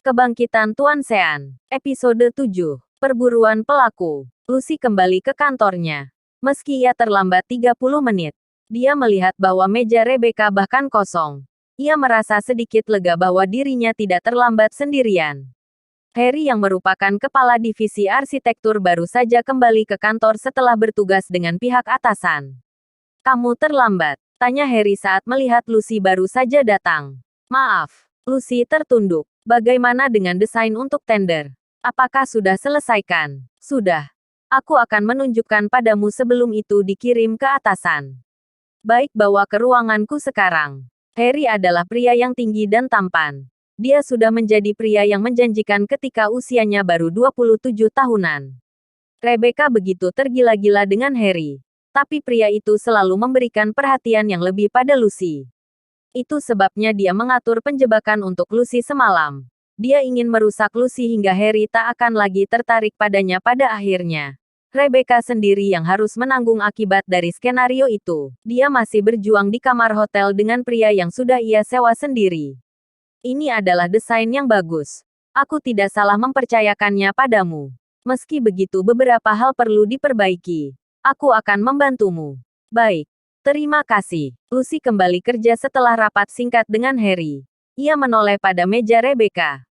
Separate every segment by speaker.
Speaker 1: Kebangkitan Tuan Sean. Episode 7. Perburuan pelaku. Lucy kembali ke kantornya. Meski ia terlambat 30 menit, dia melihat bahwa meja Rebecca bahkan kosong. Ia merasa sedikit lega bahwa dirinya tidak terlambat sendirian. Harry yang merupakan kepala divisi arsitektur baru saja kembali ke kantor setelah bertugas dengan pihak atasan. "Kamu terlambat?" tanya Harry saat melihat Lucy baru saja datang. "Maaf." Lucy tertunduk. "Bagaimana dengan desain untuk tender? Apakah sudah selesaikan?" "Sudah. Aku akan menunjukkan padamu sebelum itu dikirim ke atasan." "Baik, bawa ke ruanganku sekarang." Harry adalah pria yang tinggi dan tampan. Dia sudah menjadi pria yang menjanjikan ketika usianya baru 27 tahunan. Rebecca begitu tergila-gila dengan Harry. Tapi pria itu selalu memberikan perhatian yang lebih pada Lucy. Itu sebabnya dia mengatur penjebakan untuk Lucy semalam. Dia ingin merusak Lucy hingga Harry tak akan lagi tertarik padanya pada akhirnya. Rebecca sendiri yang harus menanggung akibat dari skenario itu. Dia masih berjuang di kamar hotel dengan pria yang sudah ia sewa sendiri. "Ini adalah desain yang bagus. Aku tidak salah mempercayakannya padamu. Meski begitu beberapa hal perlu diperbaiki. Aku akan membantumu." "Baik. Terima kasih." Lucy kembali kerja setelah rapat singkat dengan Harry. Ia menoleh pada meja Rebecca.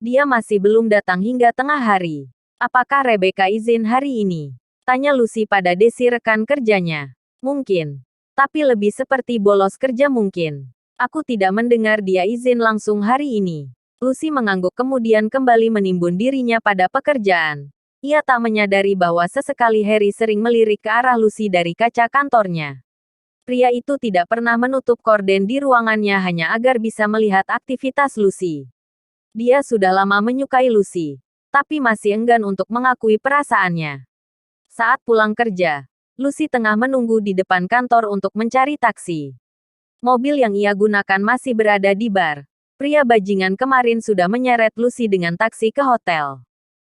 Speaker 1: Dia masih belum datang hingga tengah hari. "Apakah Rebecca izin hari ini?" tanya Lucy pada Desi rekan kerjanya. "Mungkin. Tapi lebih seperti bolos kerja mungkin. Aku tidak mendengar dia izin langsung hari ini." Lucy mengangguk kemudian kembali menimbun dirinya pada pekerjaan. Ia tak menyadari bahwa sesekali Harry sering melirik ke arah Lucy dari kaca kantornya. Pria itu tidak pernah menutup korden di ruangannya hanya agar bisa melihat aktivitas Lucy. Dia sudah lama menyukai Lucy, tapi masih enggan untuk mengakui perasaannya. Saat pulang kerja, Lucy tengah menunggu di depan kantor untuk mencari taksi. Mobil yang ia gunakan masih berada di bar. Pria bajingan kemarin sudah menyeret Lucy dengan taksi ke hotel.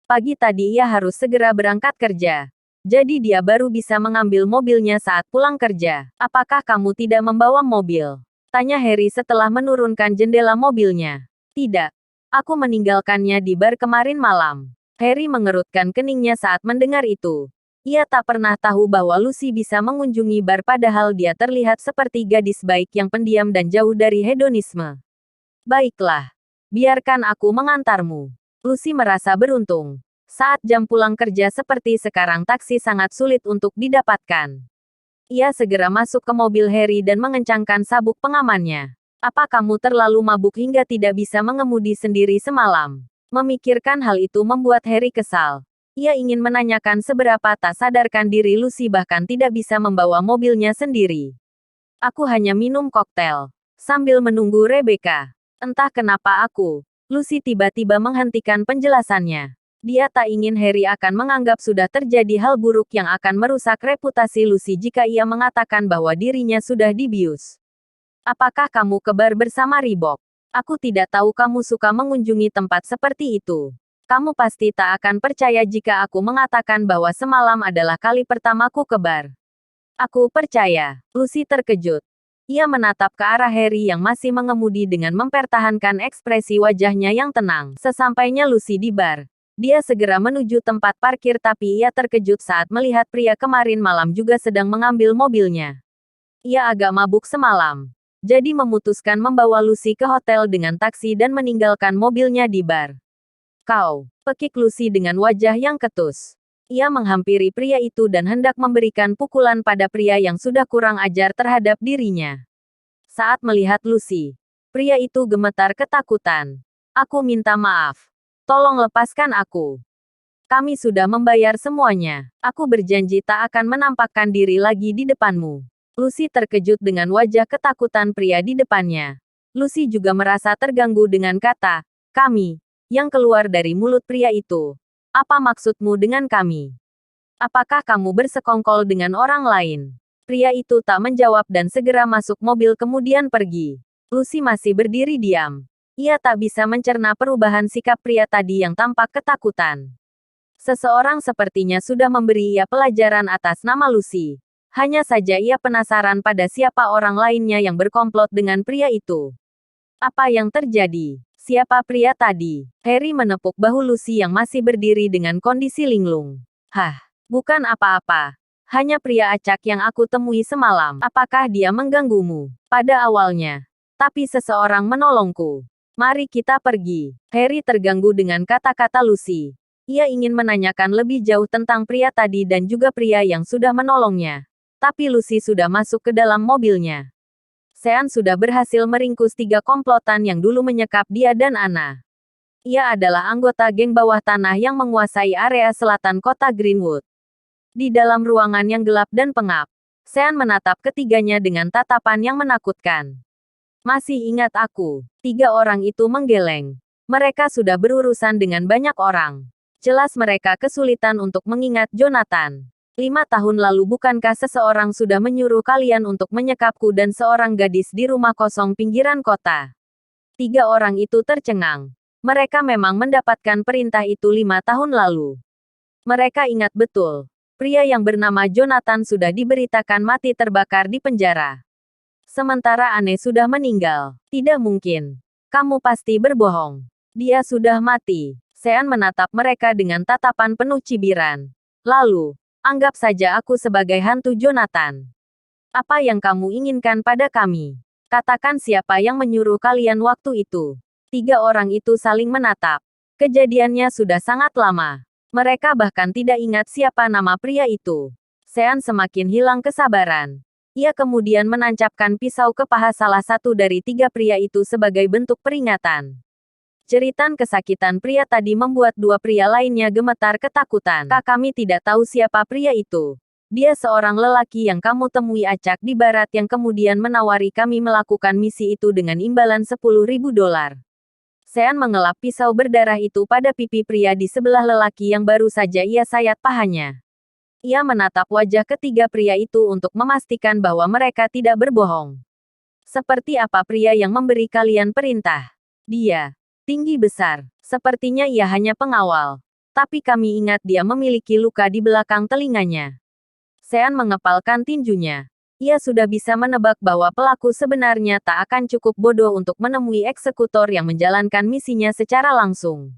Speaker 1: Pagi tadi ia harus segera berangkat kerja. Jadi dia baru bisa mengambil mobilnya saat pulang kerja. "Apakah kamu tidak membawa mobil?" tanya Harry setelah menurunkan jendela mobilnya. "Tidak. Aku meninggalkannya di bar kemarin malam." Harry mengerutkan keningnya saat mendengar itu. Ia tak pernah tahu bahwa Lucy bisa mengunjungi bar padahal dia terlihat seperti gadis baik yang pendiam dan jauh dari hedonisme. "Baiklah. Biarkan aku mengantarmu." Lucy merasa beruntung. Saat jam pulang kerja seperti sekarang taksi sangat sulit untuk didapatkan. Ia segera masuk ke mobil Harry dan mengencangkan sabuk pengamannya. "Apa kamu terlalu mabuk hingga tidak bisa mengemudi sendiri semalam?" Memikirkan hal itu membuat Harry kesal. Ia ingin menanyakan seberapa tak sadarkan diri Lucy bahkan tidak bisa membawa mobilnya sendiri. "Aku hanya minum koktail." Sambil menunggu Rebecca. "Entah kenapa Lucy tiba-tiba menghentikan penjelasannya. Dia tak ingin Harry akan menganggap sudah terjadi hal buruk yang akan merusak reputasi Lucy jika ia mengatakan bahwa dirinya sudah dibius. "Apakah kamu ke bar bersama Reebok? Aku tidak tahu kamu suka mengunjungi tempat seperti itu. Kamu pasti tak akan percaya jika aku mengatakan bahwa semalam adalah kali pertamaku ke bar." "Aku percaya." Lucy terkejut. Ia menatap ke arah Harry yang masih mengemudi dengan mempertahankan ekspresi wajahnya yang tenang. Sesampainya Lucy di bar, dia segera menuju tempat parkir tapi ia terkejut saat melihat pria kemarin malam juga sedang mengambil mobilnya. Ia agak mabuk semalam. Jadi memutuskan membawa Lucy ke hotel dengan taksi dan meninggalkan mobilnya di bar. "Kau," pekik Lucy dengan wajah yang ketus. Ia menghampiri pria itu dan hendak memberikan pukulan pada pria yang sudah kurang ajar terhadap dirinya. Saat melihat Lucy, pria itu gemetar ketakutan. "Aku minta maaf. Tolong lepaskan aku. Kami sudah membayar semuanya. Aku berjanji tak akan menampakkan diri lagi di depanmu." Lucy terkejut dengan wajah ketakutan pria di depannya. Lucy juga merasa terganggu dengan kata, "kami," yang keluar dari mulut pria itu. "Apa maksudmu dengan kami? Apakah kamu bersekongkol dengan orang lain?" Pria itu tak menjawab dan segera masuk mobil kemudian pergi. Lucy masih berdiri diam. Ia tak bisa mencerna perubahan sikap pria tadi yang tampak ketakutan. Seseorang sepertinya sudah memberi ia pelajaran atas nama Lucy. Hanya saja ia penasaran pada siapa orang lainnya yang berkomplot dengan pria itu. Apa yang terjadi? Siapa pria tadi? Harry menepuk bahu Lucy yang masih berdiri dengan kondisi linglung. Hah, bukan apa-apa. Hanya pria acak yang aku temui semalam. Apakah dia mengganggumu? Pada awalnya. Tapi seseorang menolongku. Mari kita pergi. Harry terganggu dengan kata-kata Lucy. Ia ingin menanyakan lebih jauh tentang pria tadi dan juga pria yang sudah menolongnya. Tapi Lucy sudah masuk ke dalam mobilnya. Sean sudah berhasil meringkus 3 komplotan yang dulu menyekap dia dan Anna. Ia adalah anggota geng bawah tanah yang menguasai area selatan kota Greenwood. Di dalam ruangan yang gelap dan pengap, Sean menatap ketiganya dengan tatapan yang menakutkan. Masih ingat aku? 3 orang itu menggeleng. Mereka sudah berurusan dengan banyak orang. Jelas mereka kesulitan untuk mengingat Jonathan. 5 tahun lalu bukankah seseorang sudah menyuruh kalian untuk menyekapku dan seorang gadis di rumah kosong pinggiran kota? 3 orang itu tercengang. Mereka memang mendapatkan perintah itu 5 tahun lalu. Mereka ingat betul. Pria yang bernama Jonathan sudah diberitakan mati terbakar di penjara. Sementara Anne sudah meninggal. Tidak mungkin. Kamu pasti berbohong. Dia sudah mati. Sean menatap mereka dengan tatapan penuh cibiran. Lalu, anggap saja aku sebagai hantu Jonathan. Apa yang kamu inginkan pada kami? Katakan siapa yang menyuruh kalian waktu itu. 3 orang itu saling menatap. Kejadiannya sudah sangat lama. Mereka bahkan tidak ingat siapa nama pria itu. Sean semakin hilang kesabaran. Ia kemudian menancapkan pisau ke paha salah satu dari 3 pria itu sebagai bentuk peringatan. Jeritan kesakitan pria tadi membuat 2 pria lainnya gemetar ketakutan. Kami tidak tahu siapa pria itu. Dia seorang lelaki yang kamu temui acak di barat yang kemudian menawari kami melakukan misi itu dengan imbalan $10.000. Sean mengelap pisau berdarah itu pada pipi pria di sebelah lelaki yang baru saja ia sayat pahanya. Ia menatap wajah ketiga pria itu untuk memastikan bahwa mereka tidak berbohong. Seperti apa pria yang memberi kalian perintah? Dia tinggi besar. Sepertinya ia hanya pengawal. Tapi kami ingat dia memiliki luka di belakang telinganya. Sean mengepalkan tinjunya. Ia sudah bisa menebak bahwa pelaku sebenarnya tak akan cukup bodoh untuk menemui eksekutor yang menjalankan misinya secara langsung.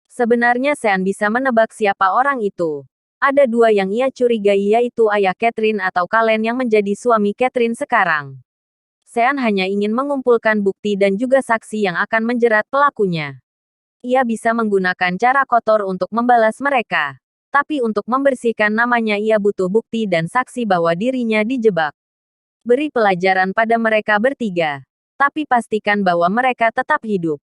Speaker 1: Sebenarnya Sean bisa menebak siapa orang itu. Ada 2 yang ia curigai yaitu ayah Catherine atau Kalen yang menjadi suami Catherine sekarang. Sean hanya ingin mengumpulkan bukti dan juga saksi yang akan menjerat pelakunya. Ia bisa menggunakan cara kotor untuk membalas mereka. Tapi untuk membersihkan namanya ia butuh bukti dan saksi bahwa dirinya dijebak. Beri pelajaran pada mereka bertiga. Tapi pastikan bahwa mereka tetap hidup.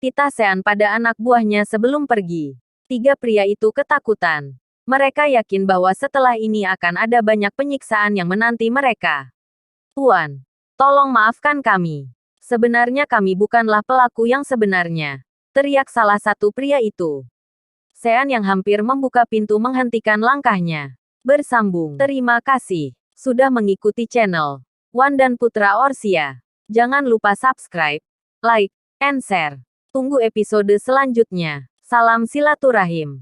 Speaker 1: Tita Sean pada anak buahnya sebelum pergi. 3 pria itu ketakutan. Mereka yakin bahwa setelah ini akan ada banyak penyiksaan yang menanti mereka. Tuan, tolong maafkan kami. Sebenarnya kami bukanlah pelaku yang sebenarnya. Teriak salah satu pria itu. Sean yang hampir membuka pintu menghentikan langkahnya. Bersambung. Terima kasih sudah mengikuti channel Wan dan Putra Orsia. Jangan lupa subscribe, like, and share. Tunggu episode selanjutnya. Salam silaturahim.